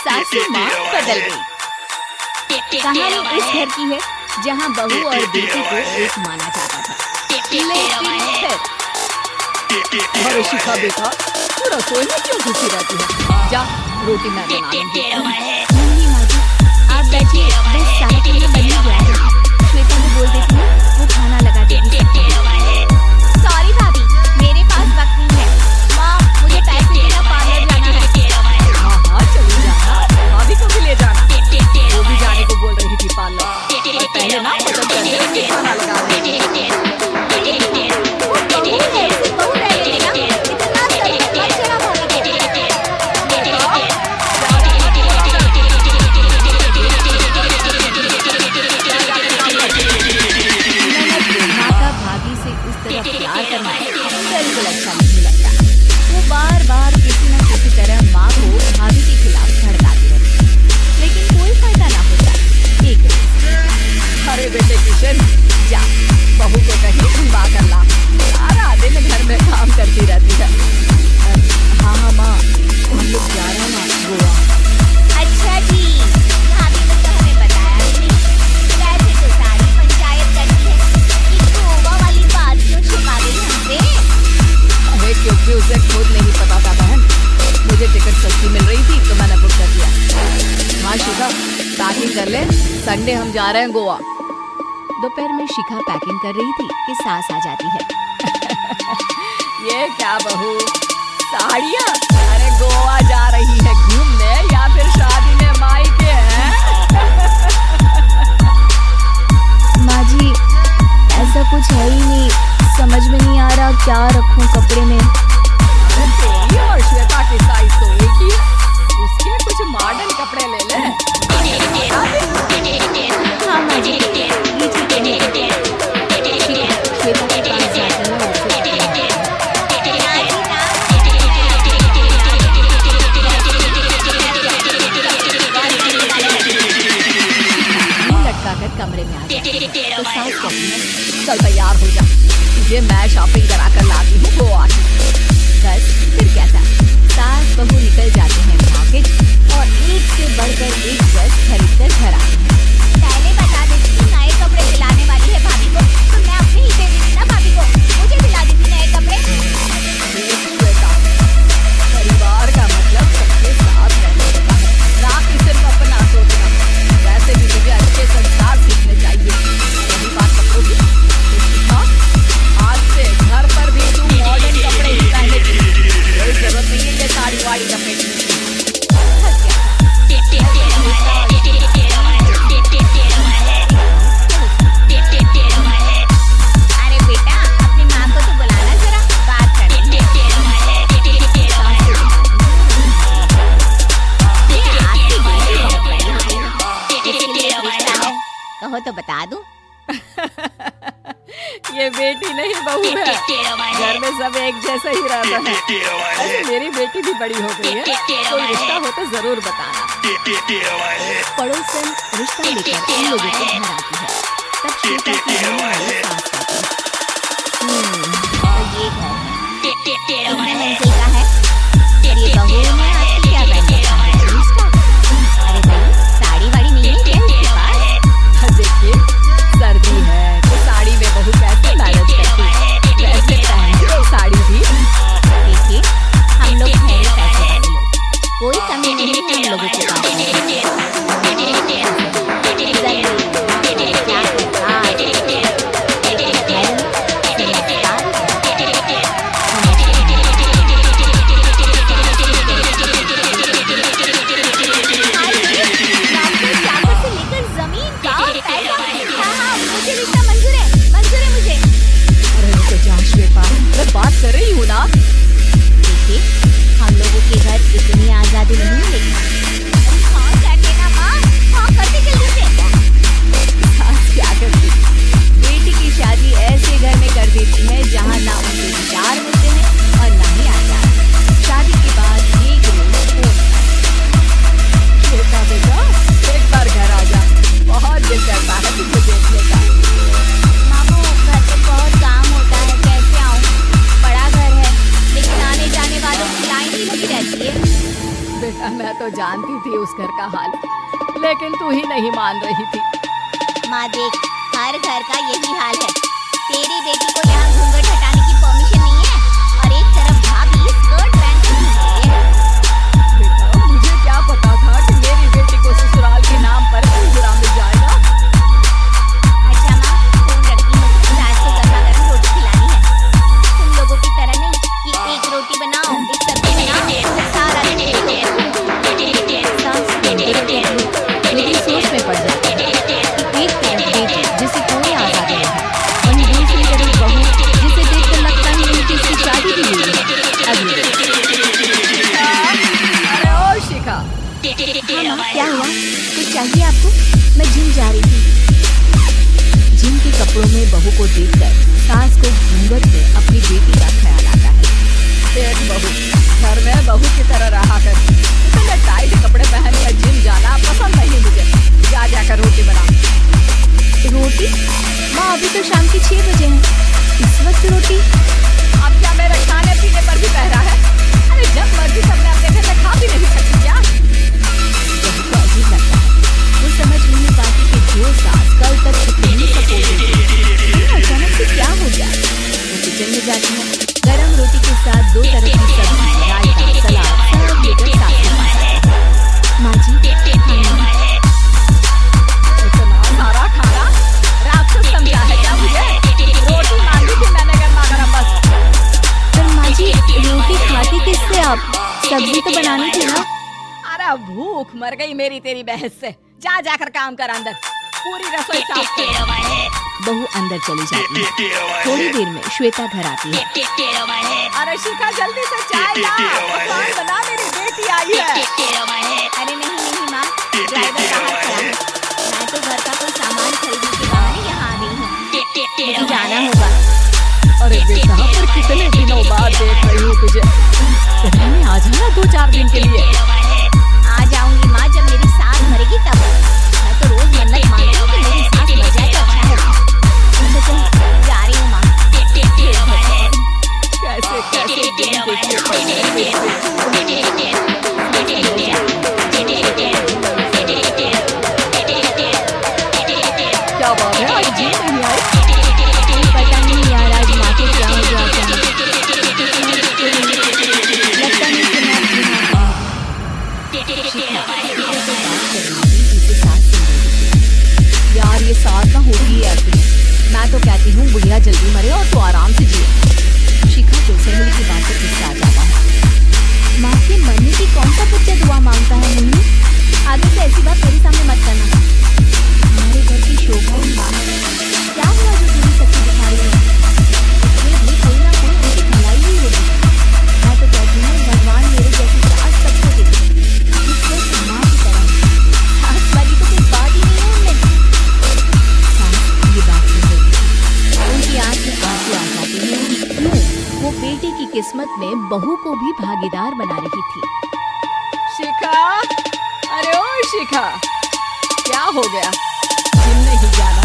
सासू माँ बदल गई। कहानी इस घर की है जहाँ बहू और बेटी को एक माना जाता था, लेकिन फिर अरे शिखा बेटा, तू रसोई में क्यों घुसी रहती है? जा, रोटी मैं बना लूंगी। नहीं माँ जी, आप बैठिए, बस सारा खाना बन ही गया है। श्वेता को बोल देती हूँ, वो खाना लगा देगी। सॉरी भाभी, मेरे पास वक्त नहीं है। माँ, मुझे पैसे देना, पार्लर जाना है। हाँ चली जाना, भाभी को भी ले जाना। वो भी जाने को बोल रही थी पार्लर, और पहले ना पसंद करके उसके खाना लगा दे। वो बहू है, उसे बहू रहने देना। इतना सर पे मत चढ़ा भाभी को। माँ का भाभी से इस तरह प्यार करना बिल्कुल अच्छा नहीं लगता। वो बार बार किसी न किसी तरह माँ को भाभी के खिलाफ भड़काती रहती, लेकिन कोई फायदा ना होता। एक दिन, अरे बेटे किशन, जा बहू को कहीं घुमा कर ला, सारा दिन घर में काम करती रहती है। हाँ माँ, हम लोग जा रहे हैं ना गोवा। अच्छा जी, भाभी ने तो हमें बताया ही नहीं। वैसे तो सारी पंचायत करती है, ये गोवा वाली बात क्यों छिपा गई हमसे? अरे क्योंकि उसे खुद नहीं पता था बहन, मुझे टिकट सस्ती मिल रही थी तो मैंने बुक कर दिया। हाँ शिखा, पैकिंग कर ले, संडे हम जा रहे हैं गोवा। दोपहर में शिखा पैकिंग कर रही थी कि सास आ जाती है। ये क्या बहू, साड़ियाँ? अरे गोवा जा रही है घूमने या फिर शादी में मायके हैं? माँ जी, ऐसा कुछ है ही नहीं, समझ में नहीं आ रहा क्या रखूं कपड़े में। अरे तेरी और श्वेता की साइज तो एक ही है, उसके कुछ मॉडर्न कपड़े ले ले। हाँ माँ जी, ये ठीक है। श्वेता के पास जाती है और उसे लटकाकर कमरे में आ जाती है। तो सास कहती है, चल तैयार हो जा, तुझे मैं शॉपिंग करा कर लाती हूँ गोवा की। बस फिर क्या था, सास बहू निकल जाते हैं मार्केट और एक से बढ़कर एक ड्रेस खरीद कर घर आते हैं। पहले बता देती थी नए कपड़े दिलाने वाली है भाभी को, तो मैं अपने ही दे देती ना भाभी को, मुझे दिला देती नए कपड़े। देख श्वेता, परिवार का मतलब सबके साथ रहने का है, ना कि सिर्फ अपना सोचना। वैसे भी तुझे अच्छे संस्कार सीखने चाहिए। यही बात कपड़ों की, तो सीखा, आज से घर पर भी तू मॉडर्न कपड़े ही पहनेगी। कोई जरूरत नहीं है ये साड़ी वाड़ी लपेटने की। अरे बेटा, अपनी माँ को तो बुलाना, जरा बात करनी है। कहो तो बता दूं। ये बेटी नहीं बहू है, घर में सब एक जैसा ही रहता है। ऐसे मेरी बेटी भी बड़ी हो गई है, कोई रिश्ता हो तो जरूर बताना। पड़ोसन रिश्ता लेकर इन लोगों के घर आती है। तब श्वेता की होने वाली सास कहती है, तो ये घर है, इतने मंजिल का है, और ये बहू में आपकी क्या बहन है? रिश्ता? अरे भाई, साड़ी वाड़ी नहीं है क्या इसके पास? देखिए, सर्दी है तो साड़ी में बहू कैसे मैनेज करती है, वैसे पहनती साड़ी भी। देखिए, हम लोग ठहरे पैसे वाले लोग, कोई कमी नहीं है हम लोगों के पास। बात कर रही हूँ ना। देखिए, हम लोगों के घर इतनी आजादी नहीं मिलेगी। हाँ कहते ना माँ, हाँ करती जल्दी से। क्या करती? बेटी की शादी ऐसे घर में कर देती है जहाँ ना उनके विचार होते हैं और ना ही आचार। शादी के बाद एक रोज फोन, बेटा बेटा एक बार घर आ जा, बहुत दिल करता है तुझे देखने का। मामू, घर पे बहुत काम होता है, कैसे आऊँ? बड़ा घर है, लेकिन आने जाने वालों की लाइन ही लगी रहती है। मैं तो जानती थी उस घर का हाल, लेकिन तू ही नहीं मान रही थी। माँ देख, हर घर का यही हाल है। तेरी बेटी को यहाँ घूंघट हटाने की परमिशन नहीं है और एक तरफ भाभी स्कर्ट पहन कर घूम रही है। बेटा, मुझे क्या पता था कि मेरी बेटी को ससुराल के नाम पर बुरा मिल जाएगा। अच्छा माँ, फोन रखती हूँ। सास को गर्मा गर्म रोटी खिलानी है। तुम लोगों की तरह नहीं कि एक रोटी बनाओ, एक सब्जी बनाओ, फिर सारा दिन देखो। सास मेरी सोच में पड़ जाती है। एक तरफ बेटी जिसे कोई आजादी नहीं, वहीं दूसरी तरफ बहू जिसे देखकर लगता ही नहीं कि इसकी शादी भी हुई है। अगली अरे ओ शिखा, हाँ माँ, क्या हुआ? कुछ चाहिए आपको? मैं जिम जा रही थी। जिम के कपड़ों में बहू को देखकर सास को घूंघट में अपनी बेटी का ख्याल आता है। देख बहू, घर में बहू की तरह रहा कर। इतने टाइट कपड़े पहन कर जिम जाना पसंद नहीं मुझे। जा जाकर रोटी बना। रोटी? माँ, अभी तो शाम के 6 बजे हैं। इस वक्त रोटी? अब क्या मेरे खाने पीने पर भी पहरा है? अरे जब मर्जी तब मैं अपने घर में खा भी नहीं सकती क्या? बहू को अजीब लगता है। वो समझ नहीं पाती कि जो सास कल तक इतनी सपोर्टिव थी, अचानक से क्या हो गया। वो किचन में जाती है, गरम रोटी के साथ 2 तरह की सब्जी, रायता, सलाद सब लेकर सास के पास आती है। माँ जी, खाना। इतना सारा खाना राक्षस समझा है क्या मुझे? रोटी मांगी थी मैंने गर्मा गरम बस। पर माँ जी, रोटी खाती किससे आप? सब्जी तो बनानी थी ना। अरे भूख मर गई मेरी तेरी बहस से। जा जाकर काम कर अंदर, पूरी रसोई साफ कर। बहू अंदर चली जाती है। थोड़ी देर में श्वेता घर आती है। अरे शिखा, जल्दी से चाय ला, पकवान बना, मेरी बेटी आई है। अरे नहीं नहीं माँ, ड्राइवर बाहर खड़ा है। मैं तो घर का कोई सामान खरीदने के बहाने यहाँ आ गई हूँ। मुझे जाना होगा। अरे बेटा, पर कितने दिनों बाद देख रही हूँ तुझे। कहने में आ जाना 2-4 दिन के लिए। आ जाऊंगी माँ, जब मेरी सास मरेगी तब। मैं तो रोज मन्नत मांगती हूँ कि मेरी सास मर जाए तो अच्छा होगा। अच्छा चल, जा रही हूँ माँ। कैसे कैसे दिन देखने पड़े हैं मेरे। क्या बात है, आज जिम नहीं आई? पता नहीं यार, आज माँ को क्या हो गया अचानक। लगता नहीं कि मैं जिम आ पाऊंगी। शिखा बात कर रही थी जिसे सास सुन रही थी। यार ये सास ना होती है ऐसी। मैं तो कहती हूँ बुढ़िया जल्दी मरे और तू आराम से जिए। शिखा को सहेली की बात पर गुस्सा आ जाता है। माँ के मरने की कौन सा बच्चा दुआ मांगता है मोहिनी? आगे से ऐसी बात मेरे सामने मत करना। हमारे घर की शोभा ही माँ है। क्या हुआ जो तेरी शक्ति दिखा रही है? इसमें भी कोई ना कोई उनकी भलाई ही होगी। मैं तो कहती हूँ भगवान मेरे जैसी सास सबको दे। इससे माँ की तरह सास वाली तो कोई बात ही नहीं है उनमें। सास ये बात सुन रही थी। उनकी आंख में आंसू आ जाते हैं। क्यों? वो बेटी की किस्मत में बहू को भी भागीदार बना रही थी। शिखा, अरे ओ शिखा, क्या हो गया? जिम नहीं जाना?